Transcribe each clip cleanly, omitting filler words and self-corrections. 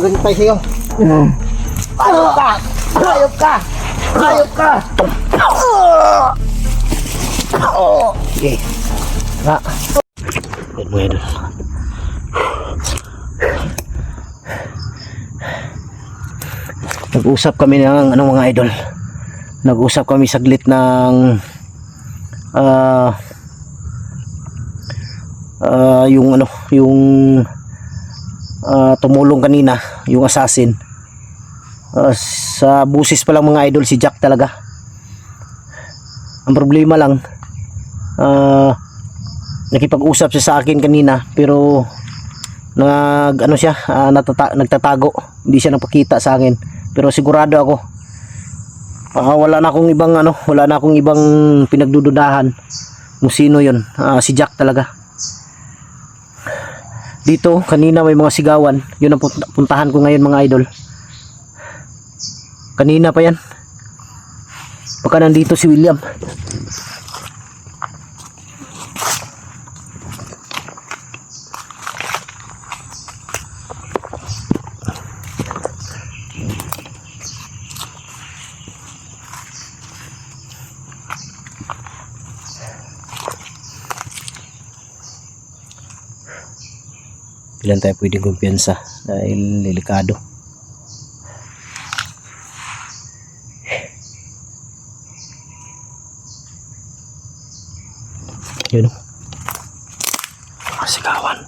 Gantay sa'yo. Hayop ka! Hayop ka! Hayop ka! Okay. Nga. Yan mo yan. Nag-usap kami ng mga idol. Nag-usap kami saglit ng yung tumulong kanina, yung assassin. Sa busis pa lang mga idol, si Jack talaga. Ang problema lang, nakipag-usap siya sa akin kanina, pero nagtatago, hindi siya nagpakita sa akin. Pero sigurado ako, wala na akong ibang pinagdududahan kung sino yun. Si Jack talaga. Dito kanina may mga sigawan, yun ang puntahan ko ngayon mga idol. Kanina pa yan, baka nandito si William. Ilan tayo pwedeng kumpiyansa dahil delikado. Yun o, sigawan.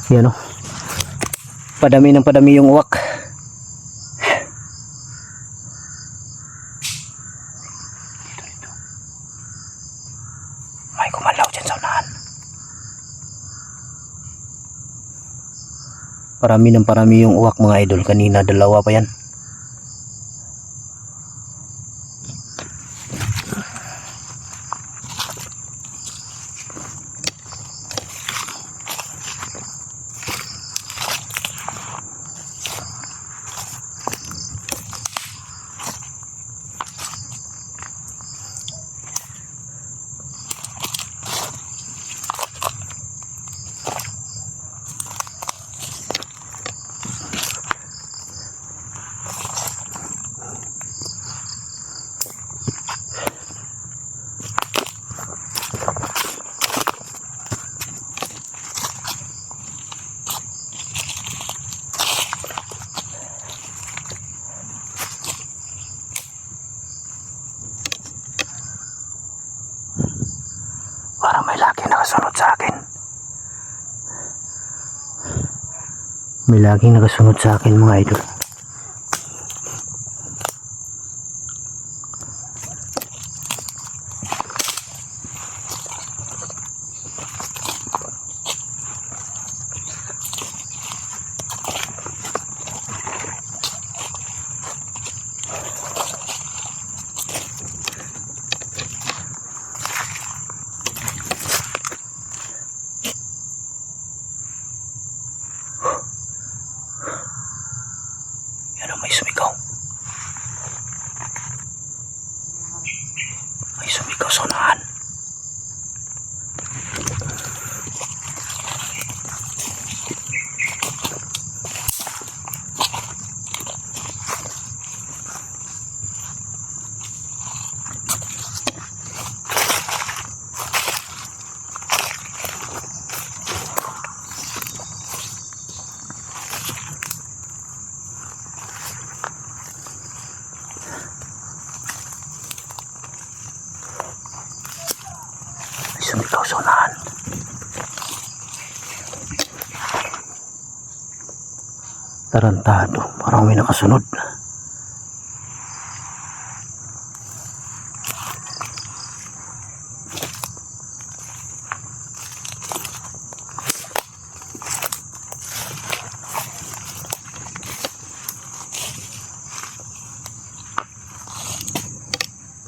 Yan o, padami ng padami yung uwak. Dito. May kumalaw dyan sa unahan. Parami ng parami yung uwak mga idol. Kanina dalawa pa yan. Parang may laging nakasunod sa akin. May laging nakasunod sa akin mga idol. May sumigaw. May sumigaw sa unahan. Sumigaw sa unahan. Tarantado, parang may nakasunod.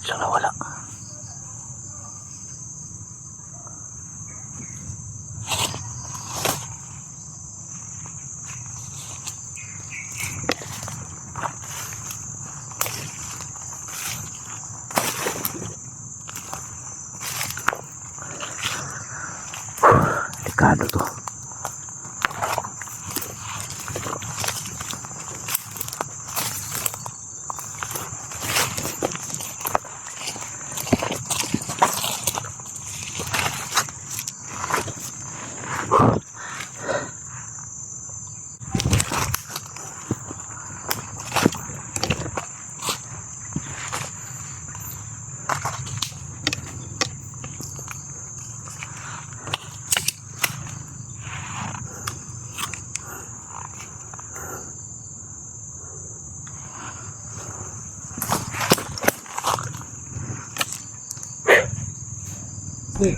Biglang nawala. Delikado to. Uy,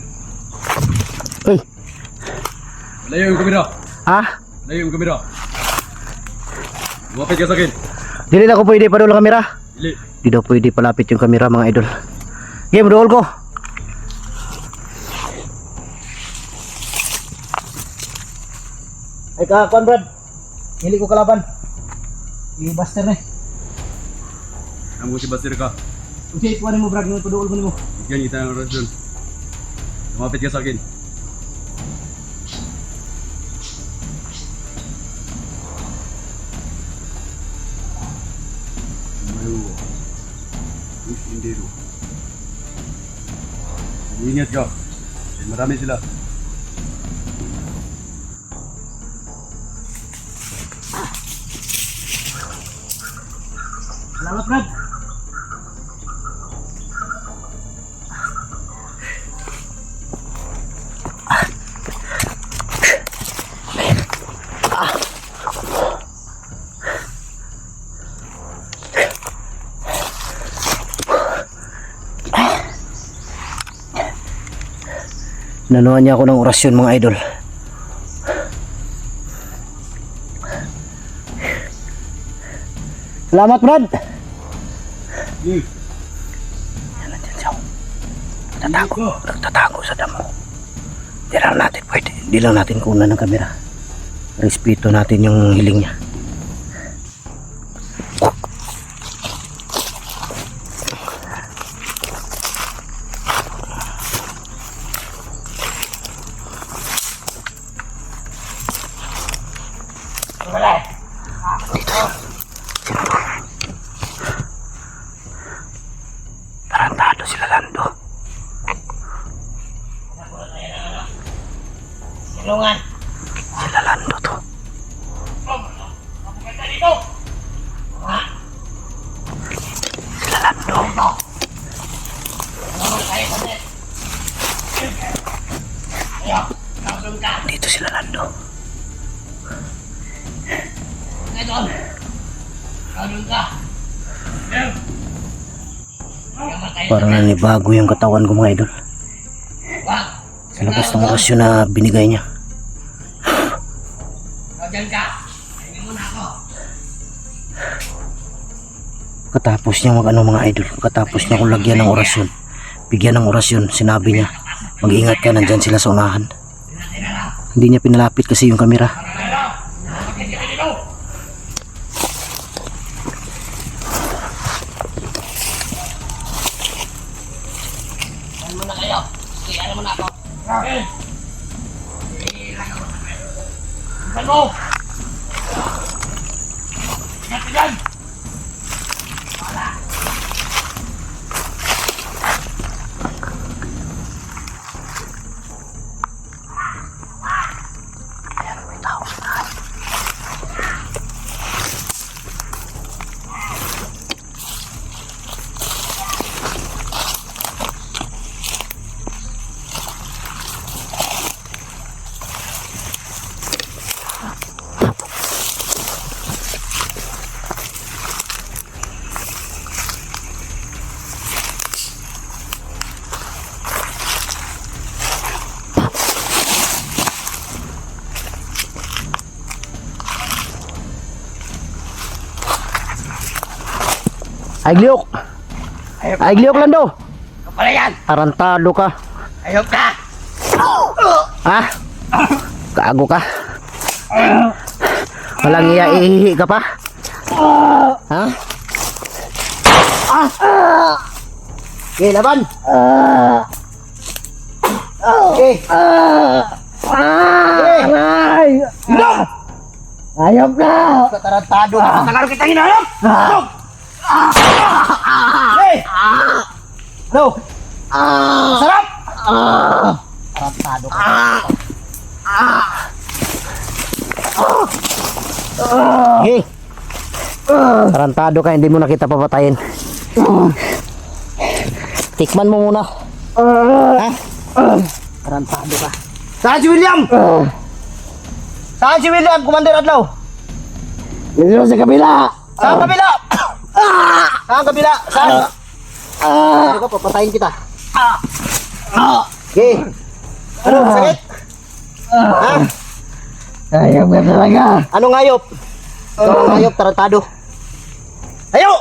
Layo yung kamera. ha? Layo yung kamera. Lumapit ka sa akin. Dili na ako pwede padol ang kamera. Dili. Di daw pwede palapit yung kamera mga idol. Game, roll ko. Ay ka, kuan Brad. Hili ko kalaban. I-buster na. Ang si Basir ka. Okay, kuhanin mo Brad, yung paduol mo. Yan kita ng rasyon. Lumapit ka sa akin. Mayo. Push indero. Ingat ka. Marami sila. Salamat Brad. Nanuhan niya ako ng orasyon mga idol. Salamat Brad. Yan nandiyan siya. Nagtatago sa damo. Di lang natin kunan ng kamera. Respeto natin yung hiling niya. Tarantado sila Lando. Tulungan. Sila Lando to. Sila Lando. Dito sila Lando. Ngayon. Tulungan ka. Parang nanibago yung katawan ko mga idol. Sa labas ng orasyon na binigay niya. Diyan ka. Tingin mo na ako. Katapos niya mga idol. Katapos niya kung lagyan ng orasyon. Bigyan ng orasyon. Sinabi niya, mag-ingat ka, nandyan sila sa unahan. Hindi niya pinalapit kasi yung kamera. Ano mo na kayo? Sige, ano mo na ako? Ilan mo! Ingat ka dyan! Wala! Ayan, may tao sa unahan. Ay, Gliok! Ay, Glio Lando. Ikaw pala yan. Tarantado ka. Ayop ka. Ha? Gago ka. Walang iya, ihihi ka pa. Ha? Okay, laban. Okay. Ayop ka. Tarantado ka. Tagal kita hinayop. Hey! Ano? Sarap! Tarantado ka. Hey! Tarantado ka, hindi mo na kita papatayin. Tikman mo muna. Ha? Tarantado ka. Saan si William? Saan si William, Commander Adlaw? Dito sa kabila. Saan kabila? Saan kabila? Saan? Ano ka, papatayin kita. Okay. Ano, sakit? Ha? Ayop ka talaga. Anong hayop? Ikaw ang hayop, tarantado. Ayo!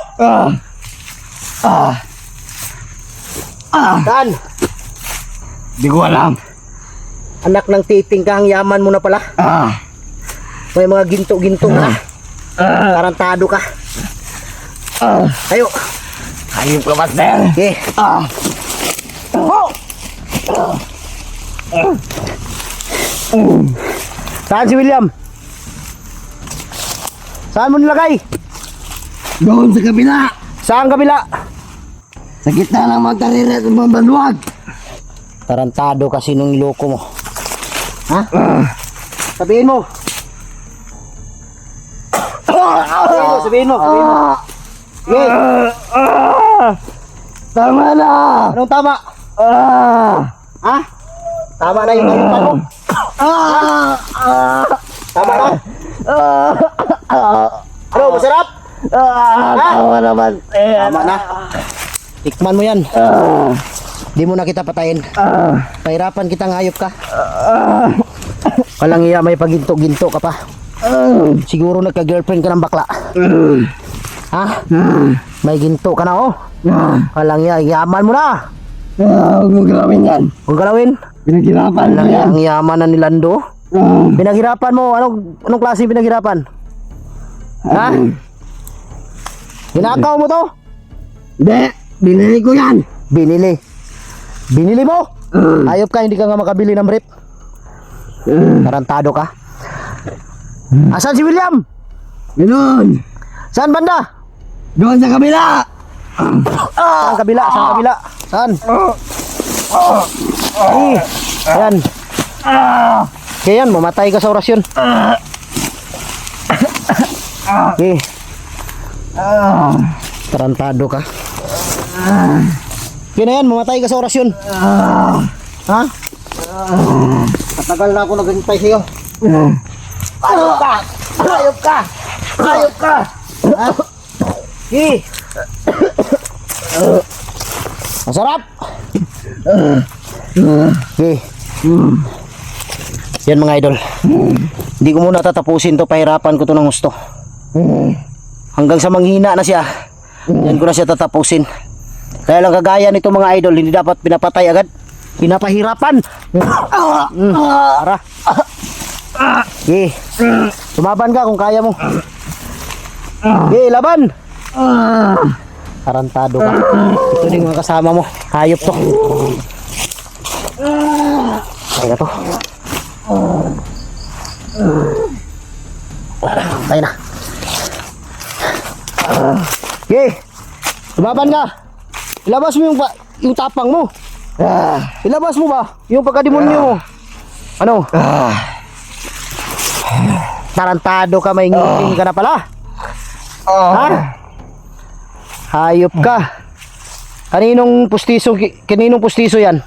Saan? Di ko alam. Anak ng titing ka, ang yaman mo na pala. May mga ginto-ginto na. Tarantado ka. Ayo. Ayop ka, master. Okay. Saan si William? Saan mo nilagay? Doon sa kabila. Saan kabila? Sa gitna ng magtariret ng mga banduag. Tarantado kasi nung iloko mo. Ha? Sabihin mo. Sabihin mo. Sige. Tama na. Anong tama? Ha? Tama na yung kayupan mo. Tama na. Ano, masarap? Tama naman. Tama na. Tikman mo yan. Di mo na kita patayin. Pahirapan kitang hayop ka. Walang iya, may paginto-ginto ka pa. Siguro nagka-girlfriend ka ng bakla. Ha? May ginto ka na, oh. Walang iya, yaman mo na. Huwag mo galawin yan. Huwag galawin. Pinaghirapan mo Walang iya, yan. ang yaman na ni Lando. Pinaghirapan mo. Anong klase pinaghirapan? Ha? Ginakaw mo to? Hindi. Binili ko yan. Binili. Binili mo? Ayop ka, hindi ka nga makabili ng brief. Tarantado ka. Asan si William? Ganun. Saan banda? Doon sa kabila. Saan kabila? Saan kabila? Saan? Ayan. Kaya yan, mamatay ka sa orasyon. Okay. Tarantado ka. Kaya na yan, mamatay ka sa orasyon. Ha? Matagal na ako naghintay sa'yo. Ayop ka! Ayop ka! Ayop ka! Ha? Okay. Masarap! Okay. Yan mga idol. Hindi ko muna tatapusin to, pahirapan ko to ng gusto. Hanggang sa manghina na siya, yan ko na siya tatapusin. Kaya lang kagaya nito mga idol, hindi dapat pinapatay agad. Pinapahirapan. Tara. Okay. Sumaban ka kung kaya mo. Okay, laban. Tarantado ka. Ito din mga kasama mo. Hayop to. Kaya to. Tayo na. Okay. Sumaban ka. Ilabas mo yung tapang mo. Ilabas mo ba? Yung pagkademonyo mo. Ano? Tarantado ka, may ngipin ka na pala. Ha? Hayop ka. Kaninong pustiso yan?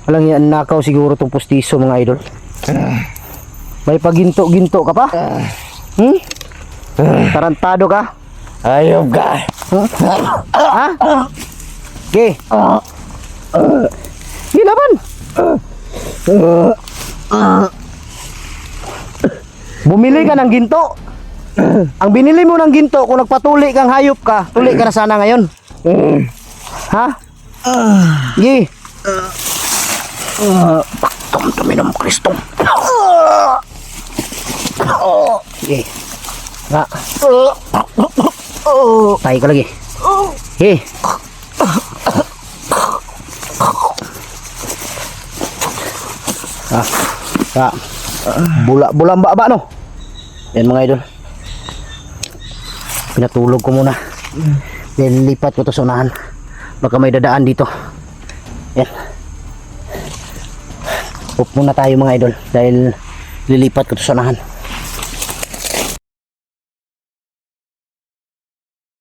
Walang yan, nakaw siguro tong pustiso mga idol. May paginto-ginto ka pa? Tarantado ka? Ayop ka. Ha? Okay. Laban. Bumili ka ng ginto. Ang binili mo ng ginto, kung nagpatuli kang hayop ka, tuli ka na sana ngayon. Ha? Gi. Dumi ng Kristo. Gi. Nga. Tayo ka lagi. Gi. Bulang ba no? Yan mga idol. Pinatulog ko muna. Then lipat ko to sa unahan. Baka may dadaan dito. Yan. Up muna tayo mga idol dahil lilipat ko to sa unahan.